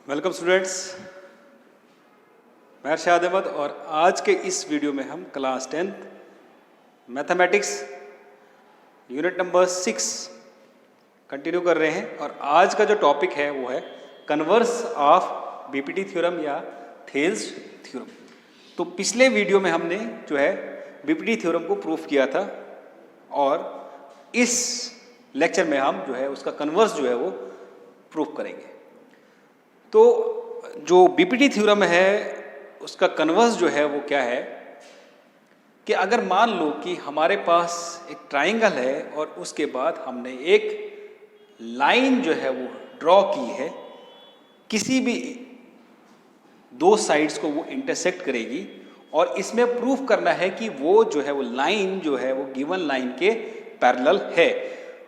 Welcome students, मैं अरशाद अहमद और आज के इस वीडियो में हम class 10th mathematics unit number 6 continue कर रहे हैं। और आज का जो टॉपिक है वो है कन्वर्स ऑफ बीपीटी थ्योरम या थेल्स थ्योरम। तो पिछले वीडियो में हमने जो है बीपीटी थ्योरम को प्रूफ किया था और इस लेक्चर में हम जो है उसका कन्वर्स जो है वो प्रूफ करेंगे। तो जो बीपीटी थ्योरम है उसका कन्वर्स जो है वो क्या है कि अगर मान लो कि हमारे पास एक ट्राइंगल है और उसके बाद हमने एक लाइन जो है वो ड्रॉ की है, किसी भी दो साइड्स को वो इंटरसेक्ट करेगी और इसमें प्रूफ करना है कि वो जो है वो लाइन जो है वो गिवन लाइन के पैरेलल है।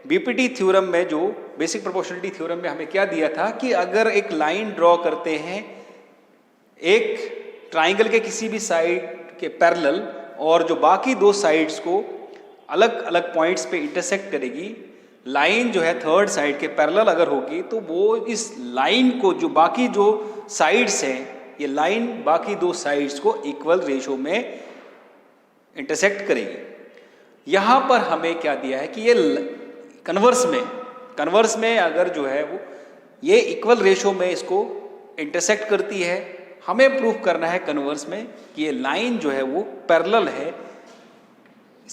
बीपीटी थ्योरम में जो बेसिक प्रोपोर्शनलिटी थ्योरम में हमें क्या दिया था कि अगर एक लाइन ड्रॉ करते हैं एक ट्राइंगल के किसी भी साइड के पैरेलल और जो बाकी दो साइड्स को अलग अलग पॉइंट्स पे इंटरसेक्ट करेगी, लाइन जो है थर्ड साइड के पैरेलल अगर होगी तो वो इस लाइन को जो बाकी जो साइड्स हैं ये लाइन बाकी दो साइड्स को इक्वल रेशो में इंटरसेक्ट करेगी। यहाँ पर हमें क्या दिया है कि ये कन्वर्स में अगर जो है वो ये इक्वल रेशो में इसको इंटरसेक्ट करती है, हमें प्रूफ करना है कन्वर्स में कि ये लाइन जो है वो पैरेलल है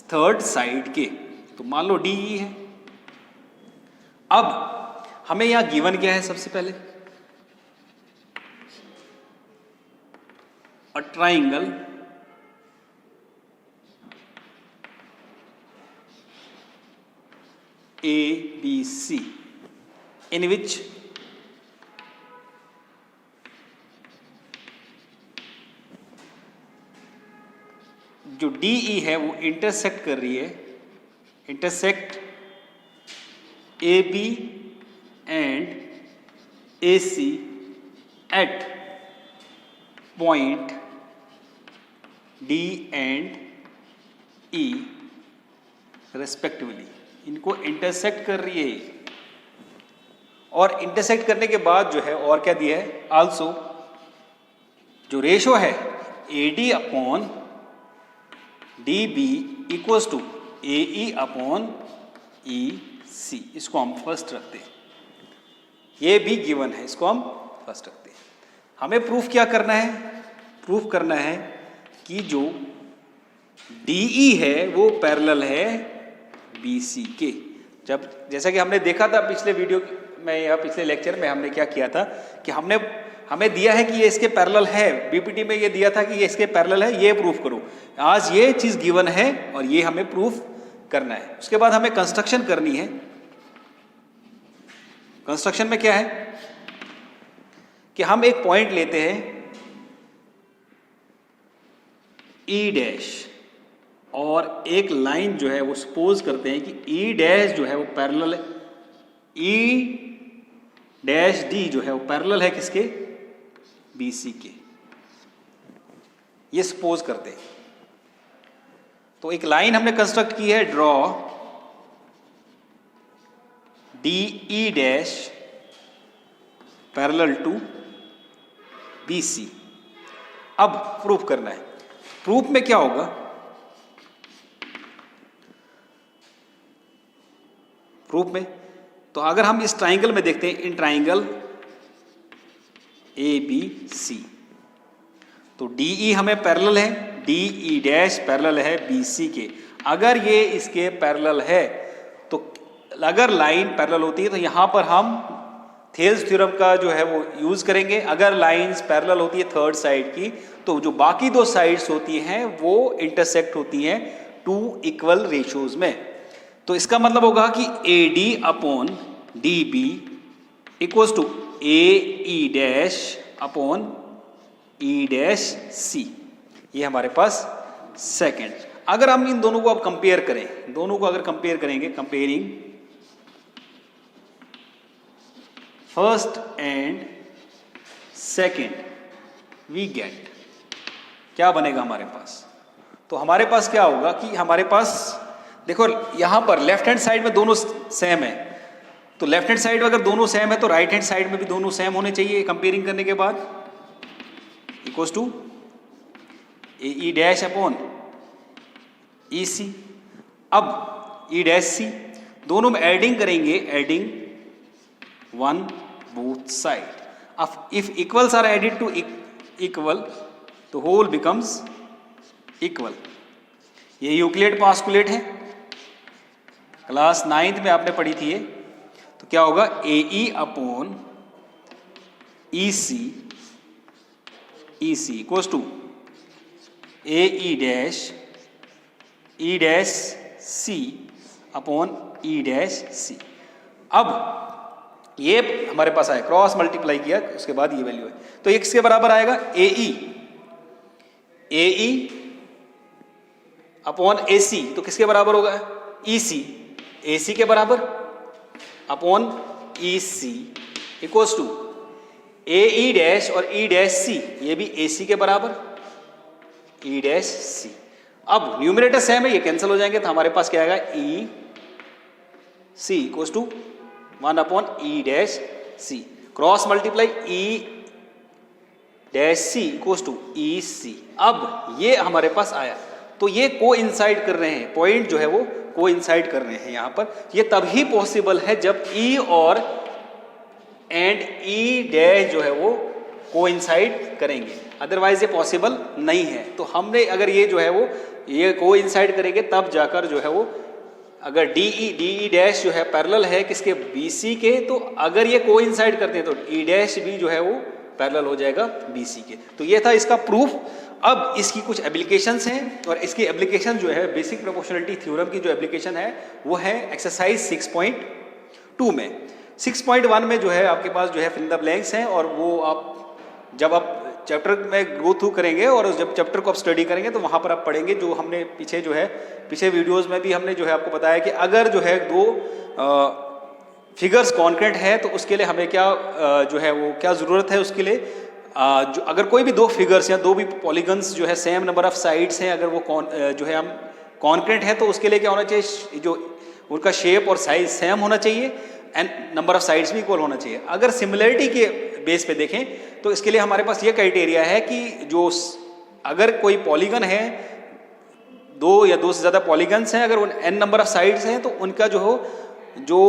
थर्ड साइड के। तो मान लो डी है। अब हमें यहां गिवन क्या है, सबसे पहले a triangle ABC in which जो DE है वो इंटरसेक्ट कर रही है, intersect AB and AC at point D and E respectively. इनको इंटरसेक्ट कर रही है और इंटरसेक्ट करने के बाद जो है और क्या दिया है, आल्सो जो रेशो है AD upon DB equals to AE upon EC। इसको हम फर्स्ट रखते हैं, ये भी गिवन है, इसको हम फर्स्ट रखते हैं। हमें प्रूफ क्या करना है, प्रूफ करना है कि जो DE है वो पैरेलल है BC के। जब जैसा कि हमने देखा था पिछले वीडियो में या पिछले लेक्चर में हमने क्या किया था कि हमें दिया है कि ये इसके पैरेलल है, बीपीटी में ये दिया था कि ये इसके पैरेलल है, ये प्रूफ करो। आज ये चीज गिवन है और ये हमें प्रूफ करना है। उसके बाद हमें कंस्ट्रक्शन करनी है। कंस्ट्रक्शन में क्या है कि हम एक पॉइंट लेते हैं E डैश और एक लाइन जो है वो सपोज करते हैं कि E डैश जो है वो पैरेलल है, E डैश D जो है वो पैरेलल है किसके, BC के। ये सपोज करते हैं। तो एक लाइन हमने कंस्ट्रक्ट की है, draw DE dash parallel to BC। अब प्रूफ करना है। प्रूफ में क्या होगा, प्रूफ में तो अगर हम इस ट्राइंगल में देखते हैं, इन ट्राइंगल ABC तो DE हमें पैरेलल है, DE डैश पैरेलल है BC के। अगर ये इसके पैरेलल है तो अगर लाइन पैरेलल होती है तो यहां पर हम थेल्स थ्योरम का जो है वो यूज करेंगे। अगर लाइंस पैरेलल होती है थर्ड साइड की तो जो बाकी दो साइड्स होती हैं वो इंटरसेक्ट होती हैं टू इक्वल रेशियोज में। तो इसका मतलब होगा कि AD upon DB equals to AE dash upon E dash C। ये हमारे पास सेकंड। अगर हम इन दोनों को अब कंपेयर करें, दोनों को अगर कंपेयर करेंगे, comparing first and second, we get क्या बनेगा हमारे पास। तो हमारे पास क्या होगा कि हमारे पास देखो यहां पर लेफ्ट हैंड साइड में दोनों सेम है तो लेफ्ट हैंड साइड अगर दोनों सेम है तो राइट हैंड साइड में भी दोनों सेम होने चाहिए कंपेयरिंग करने के बाद। Equals to A E dash upon E C. अब ई डैश सी दोनों में एडिंग करेंगे, एडिंग वन बोथ साइड। अब if equals are added to equal तो होल बिकम्स इक्वल। ये यूक्लिड पास्कुलेट है, क्लास 9th में आपने पढ़ी थी ये। तो क्या होगा, A E upon E C equals to A E dash C upon E dash C. अब ये हमारे पास आया, क्रॉस मल्टीप्लाई किया उसके बाद ये वैल्यू है, तो ये किसके बराबर आएगा, ए ई अपॉन ए सी। तो किसके बराबर होगा, ई सी, ए सी के बराबर upon E C equals to A E dash और ई डैश सी, ये भी ए सी के बराबर, ई डैश सी। अब न्यूमरेटर सेम है, ये कैंसिल हो जाएंगे, तो हमारे पास क्या आएगा, E C equals to 1 upon E dash C. Cross multiply E dash C equals to E C. अब ये हमारे पास आया, तो ये कोइंसाइड कर रहे हैं, पॉइंट जो है वो कोइंसाइड कर रहे हैं यहाँ पर। ये तभी पॉसिबल है जब ई और एंड ई डैश जो है वो कोइंसाइड करेंगे, अदरवाइज ये पॉसिबल नहीं है। तो हमने अगर ये जो है वो ये कोइंसाइड करेंगे तब जाकर जो है वो, अगर डी ई डैश जो है पैरेलल है किसके, बी सी के, तो अगर ये कोइंसाइड करते हैं तो ई डैश भी जो है वो पैरेलल हो जाएगा बी सी के। तो ये था इसका प्रूफ। अब इसकी कुछ एप्लीकेशंस हैं, और इसकी एप्लीकेशन जो है बेसिक प्रोपोर्शनलिटी थ्योरम की जो एप्लीकेशन है वो है एक्सरसाइज 6.2 में। 6.1 में जो है आपके पास जो है फिल इन द ब्लैंक्स हैं, और वो आप जब आप चैप्टर में गो थ्रू करेंगे और जब चैप्टर को आप स्टडी करेंगे तो वहाँ पर आप पढ़ेंगे, जो हमने पीछे जो है पीछे वीडियोस में भी हमने जो है आपको बताया कि अगर जो है दो फिगर्स कॉन्क्रेंट है तो उसके लिए हमें क्या जो है वो क्या ज़रूरत है उसके लिए, जो अगर कोई भी दो फिगर्स या दो भी पॉलीगन्स जो है सेम नंबर ऑफ साइड्स हैं, अगर वो जो है हम कॉन्क्रेंट है तो उसके लिए क्या होना चाहिए, जो उनका शेप और साइज सेम होना चाहिए एंड नंबर ऑफ साइड्स भी इक्वल होना चाहिए। अगर सिमिलरिटी के बेस पे देखें तो इसके लिए हमारे पास ये क्राइटेरिया है कि जो अगर कोई पॉलीगन है, दो या दो से ज़्यादा पॉलीगन्स हैं, अगर उन n नंबर ऑफ साइड्स हैं तो उनका जो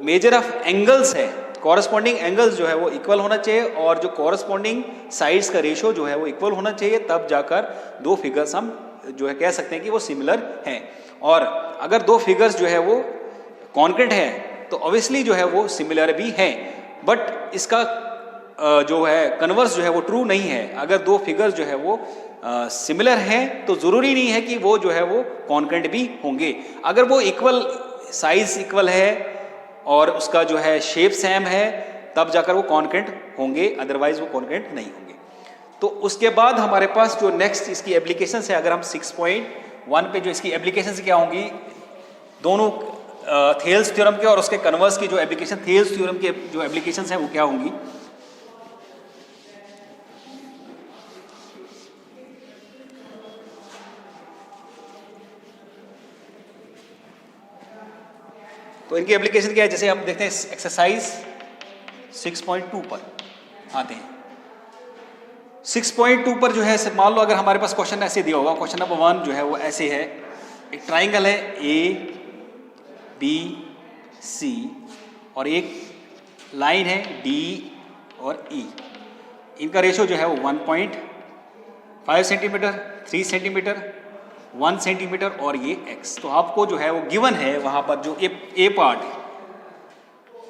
मेजर ऑफ एंगल्स है, कॉरस्पॉन्डिंग एंगल्स जो है वो इक्वल होना चाहिए, और जो कॉरस्पॉन्डिंग साइड्स का रेशो जो है वो इक्वल होना चाहिए, तब जाकर दो फिगर्स हम जो है कह सकते हैं कि वो सिमिलर हैं। और अगर दो फिगर्स जो है वो कॉन्क्रेंट है तो ऑब्वियसली जो है वो सिमिलर भी हैं, बट इसका जो है कन्वर्स जो है वो ट्रू नहीं है। अगर दो फिगर्स जो है वो सिमिलर हैं तो ज़रूरी नहीं है कि वो जो है वो कॉन्क्रेंट भी होंगे। अगर वो इक्वल साइज इक्वल है और उसका जो है शेप सेम है तब जाकर वो कॉन्क्रेंट होंगे, अदरवाइज वो कॉन्क्रेंट नहीं होंगे। तो उसके बाद हमारे पास जो नेक्स्ट इसकी एप्लीकेशन है, अगर हम 6.1 पे जो इसकी एप्लीकेशन क्या होंगी, दोनों थेल्स थ्योरम के और उसके कन्वर्स की जो एप्लीकेशन, थेल्स थ्योरम के जो एप्लीकेशन हैं वो क्या होंगी। तो इनकी एप्लीकेशन क्या है, जैसे हम देखते हैं एक्सरसाइज 6.2 पर आते हैं। 6.2 पर जो है मान लो अगर हमारे पास क्वेश्चन ऐसे दिया होगा, क्वेश्चन नंबर 1 जो है वो ऐसे है, एक ट्राइंगल है ए बी सी और एक लाइन है डी और ई, इनका रेशो जो है वो 1.5 सेंटीमीटर, 3 सेंटीमीटर, 1 सेंटीमीटर और ये x। तो आपको जो है वो गिवन है वहाँ पर जो ए पार्ट है,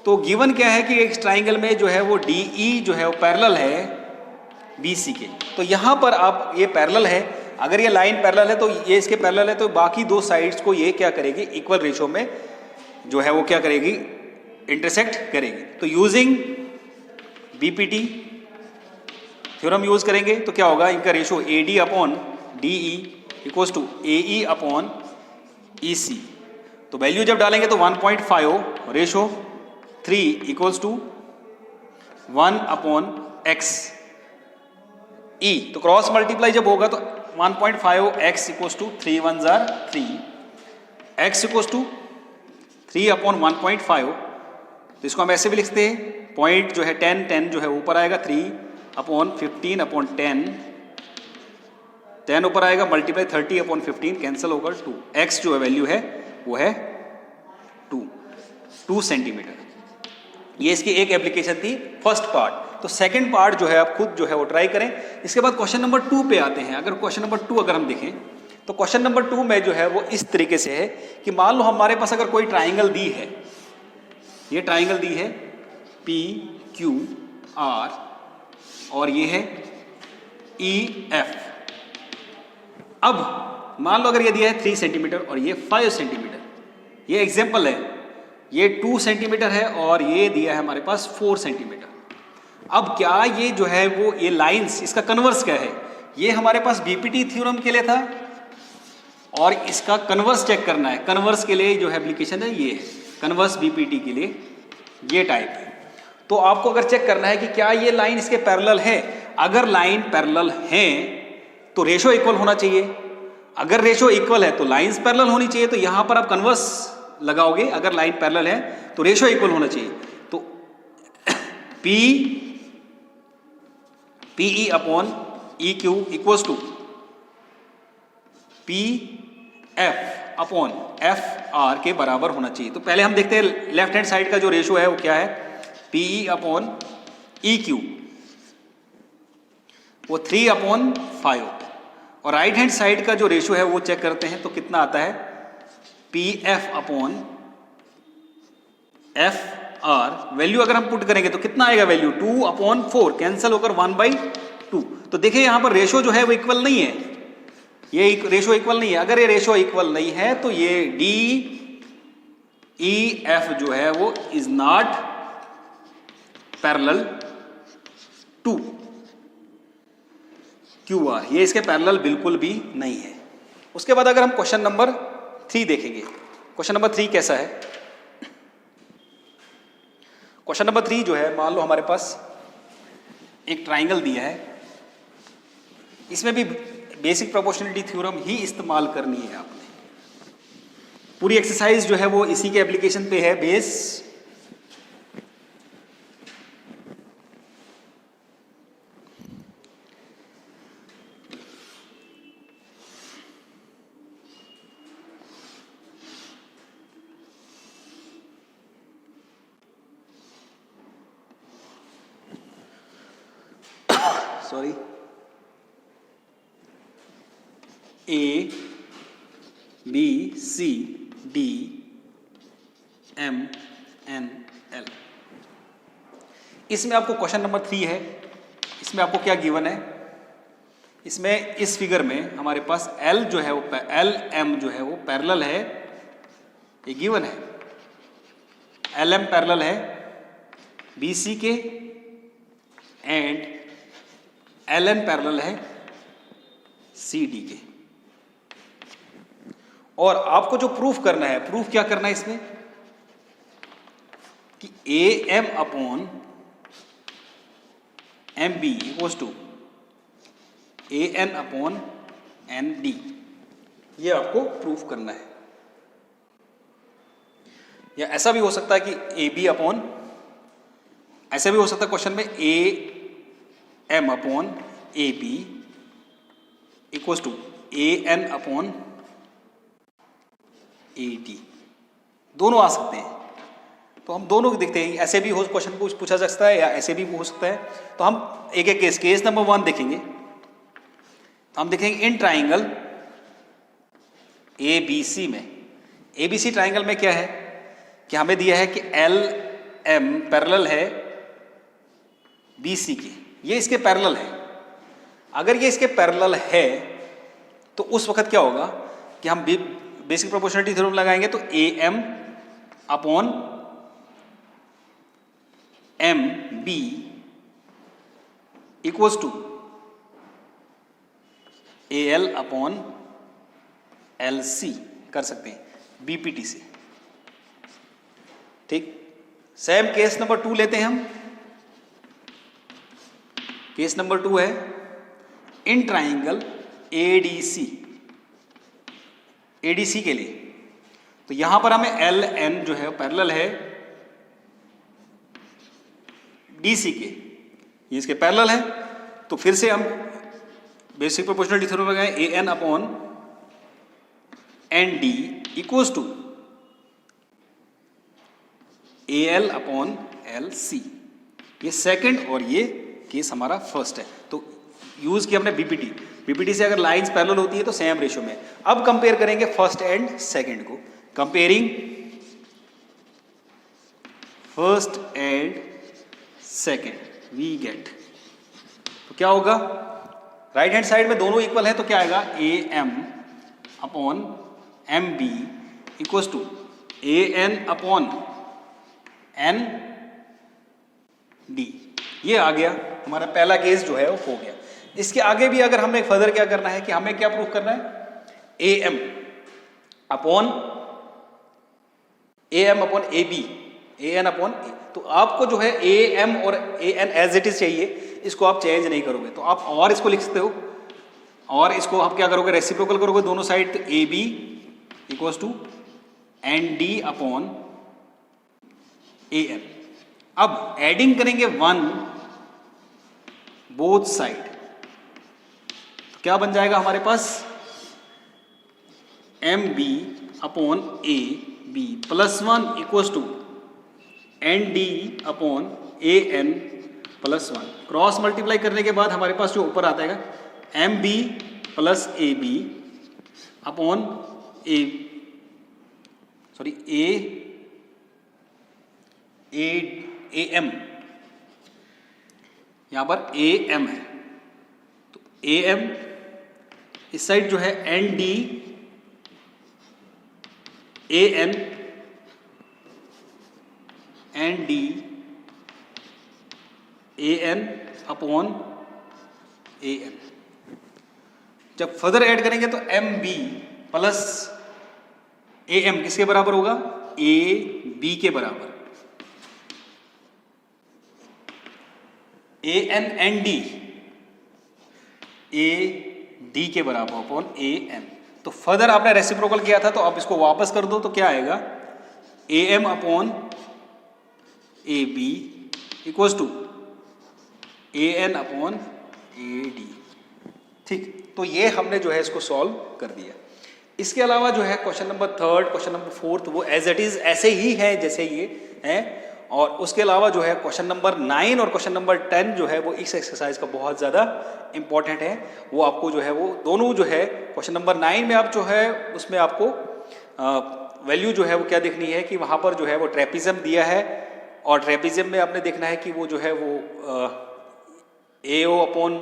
तो गिवन क्या है कि एक ट्राइंगल में जो है वो डी ई जो है वो पैरेलल है बी सी के। तो यहाँ पर आप ये पैरेलल है, अगर ये लाइन पैरेलल है तो ये इसके पैरेलल है, तो बाकी दो साइड्स को ये क्या करेगी, इक्वल रेशो में जो है वो क्या करेगी, इंटरसेक्ट करेगी। तो यूजिंग बीपीटी थ्योरम यूज करेंगे तो क्या होगा, इनका ratio A D upon D E equals to A E upon E C. तो वैल्यू जब डालेंगे तो 1.5 ratio 3 equals to 1 upon X E. तो क्रॉस मल्टीप्लाई जब होगा तो 1.5 एक्स इक्वल्स टू 3 1 जार 3, एक्स इक्वल्स टू 3 अपॉन 1.5 तो इसको हम ऐसे भी लिखते हैं, पॉइंट जो है 10 जो है ऊपर आएगा, 3/15/10, 10 ऊपर आएगा, मल्टीप्लाई 30/15 कैंसिल होकर 2, x जो है वैल्यू है वो है 2 सेंटीमीटर। ये इसकी एक एप्लीकेशन थी फर्स्ट पार्ट। तो सेकंड पार्ट जो है आप खुद जो है वो ट्राई करें। इसके बाद क्वेश्चन नंबर 2 पे आते हैं। अगर क्वेश्चन नंबर 2 अगर हम देखें तो क्वेश्चन नंबर 2 में जो है वो इस तरीके से है कि मान लो हमारे पास अगर कोई ट्राइंगल दी है, ये ट्राइंगल दी है PQR और ये है EF। अब मान लो अगर ये दिया है 3 सेंटीमीटर और ये 5 सेंटीमीटर, ये एग्जाम्पल है, ये 2 सेंटीमीटर है और ये दिया है हमारे पास 4 सेंटीमीटर। अब क्या ये जो है वो ये लाइंस, इसका कन्वर्स क्या है? ये हमारे पास बीपीटी थ्योरम के लिए था और इसका कन्वर्स चेक करना है। कन्वर्स के लिए जो है एप्लीकेशन है ये है, कन्वर्स बीपीटी के लिए ये टाइप है। तो आपको अगर चेक करना है कि क्या ये लाइन इसके पैरेलल है, अगर लाइन पैरेलल है तो रेशो इक्वल होना चाहिए। अगर रेशो इक्वल है तो लाइंस पैरेलल होनी चाहिए। तो यहां पर आप कन्वर्स लगाओगे, अगर लाइन पैरेलल है तो रेशो इक्वल होना चाहिए। तो PE/EQ इक्वल्स टू PF/FR के बराबर होना चाहिए। तो पहले हम देखते हैं लेफ्ट हैंड साइड का जो रेशो है वो क्या है। PE/EQ वो 3/5 और राइट हैंड साइड का जो रेशो है वो चेक करते हैं तो कितना आता है, PF/FR। वैल्यू अगर हम पुट करेंगे तो कितना आएगा वैल्यू, 2/4 कैंसिल होकर 1/2। तो देखिए यहां पर रेशो जो है वो इक्वल नहीं है, ये रेशो इक्वल नहीं है। अगर ये रेशो इक्वल नहीं है तो ये DEF जो है वो is not parallel to QR, ये इसके पैरेलल बिल्कुल भी नहीं है। उसके बाद अगर हम क्वेश्चन नंबर 3 देखेंगे, क्वेश्चन नंबर 3 कैसा है। क्वेश्चन नंबर 3 जो है, मान लो हमारे पास एक ट्राइंगल दिया है, इसमें भी बेसिक प्रोपोर्शनलिटी थ्योरम ही इस्तेमाल करनी है आपने। पूरी एक्सरसाइज जो है वो इसी के एप्लीकेशन पे है बेस। Sorry, ABCDMNL। इसमें आपको क्वेश्चन नंबर 3 है। इसमें आपको क्या गिवन है, इसमें इस फिगर में हमारे पास L जो है वो LM जो है वो पैरेलल है, ये गिवन है। LM पैरेलल है BC के एंड LN पैरेलल है CD के। और आपको जो प्रूफ करना है, प्रूफ क्या करना है इसमें कि AM/MB इक्वल्स टू AN/ND, ये आपको प्रूफ करना है। या ऐसा भी हो सकता है कि ऐसा भी हो सकता है क्वेश्चन में AM/AB इक्वल्स टू AN/AD, दोनों आ सकते हैं। तो हम दोनों देखते हैं, ऐसे भी हो क्वेश्चन पूछा जा सकता है या ऐसे भी हो सकता है। तो हम एक एक केस नंबर 1 देखेंगे। तो हम देखेंगे इन ट्राइंगल ABC में, ABC ट्राइंगल में क्या है कि हमें दिया है कि LM पैरेलल है BC के, ये इसके पैरेलल है। अगर ये इसके पैरेलल है तो उस वक्त क्या होगा कि हम बेसिक प्रोपोर्शनलिटी थ्योरम लगाएंगे तो AM/MB इक्वल्स टू AL/LC कर सकते हैं BPT से। ठीक, सेम केस नंबर 2 लेते हैं हम। केस नंबर 2 है इन ट्राइंगल ADC के लिए। तो यहां पर हमें LN जो है पैरेलल है DC के, ये इसके पैरेलल है। तो फिर से हम बेसिक प्रोपोर्शनलिटी थ्योरम लगाएं, AN upon ND equals to AL upon LC। ये सेकंड और ये केस हमारा फर्स्ट है। तो यूज किया हमने बीपीटी से अगर लाइंस पैरेलल होती है तो सेम रेशियो में। अब कंपेयर करेंगे फर्स्ट एंड सेकंड को। Comparing first and second we get, तो क्या होगा, राइट हैंड साइड में दोनों इक्वल है तो क्या आएगा, AM upon MB equals to AN upon ND। ये आ गया हमारा पहला केस जो है वो हो गया। इसके आगे भी अगर हमें फर्दर क्या करना है कि हमें क्या प्रूफ करना है, AM upon AB, AN upon A। तो आपको जो है AM और AN एज इट इज चाहिए, इसको आप चेंज नहीं करोगे तो आप और इसको लिख सकते हो, और इसको आप क्या करोगे, रेसिप्रोकल करोगे दोनों साइड, तो AB equals to ND upon AN। अब एडिंग करेंगे 1 बोथ साइड, तो क्या बन जाएगा हमारे पास, MB upon AB plus 1 equals to ND upon AN plus 1। Cross multiply करने के बाद हमारे पास जो ऊपर आता है MB plus AB upon AM, यहां पर AM है तो AM, इस साइड जो है ND AN ND AN upon AN। जब फर्दर ऐड करेंगे तो MB प्लस AM किसके बराबर होगा, AB के बराबर। AN ND AD के बराबर अपॉन AM। तो फर्दर आपने रेसिप्रोकल किया था तो आप इसको वापस कर दो तो क्या आएगा, AM upon AB equals to AN upon AD। ठीक, तो ये हमने जो है इसको सॉल्व कर दिया। इसके अलावा जो है क्वेश्चन नंबर 3, क्वेश्चन नंबर 4 वो एज इट इज ऐसे ही है जैसे ये हैं। और उसके अलावा जो है क्वेश्चन नंबर 9 और क्वेश्चन नंबर 10 जो है वो इस एक्सरसाइज का बहुत ज़्यादा इंपॉर्टेंट है। वो आपको जो है वो दोनों जो है क्वेश्चन नंबर 9 में आप जो है उसमें आपको वैल्यू जो है वो क्या देखनी है कि वहाँ पर जो है वो ट्रेपिज्म दिया है, और ट्रेपिज्म में आपने देखना है कि वो जो है वो AO upon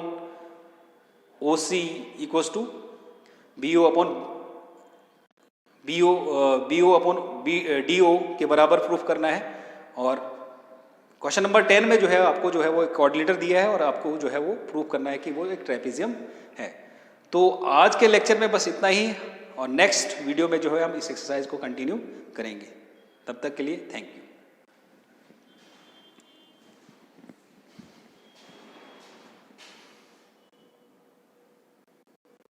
OC equals to BO upon DO के बराबर प्रूफ करना है। और क्वेश्चन नंबर 10 में जो है आपको जो है वो एक कोऑर्डिनेटर दिया है और आपको जो है वो प्रूफ करना है कि वो एक ट्रेपिजियम है। तो आज के लेक्चर में बस इतना ही, और नेक्स्ट वीडियो में जो है हम इस एक्सरसाइज को कंटिन्यू करेंगे। तब तक के लिए थैंक यू।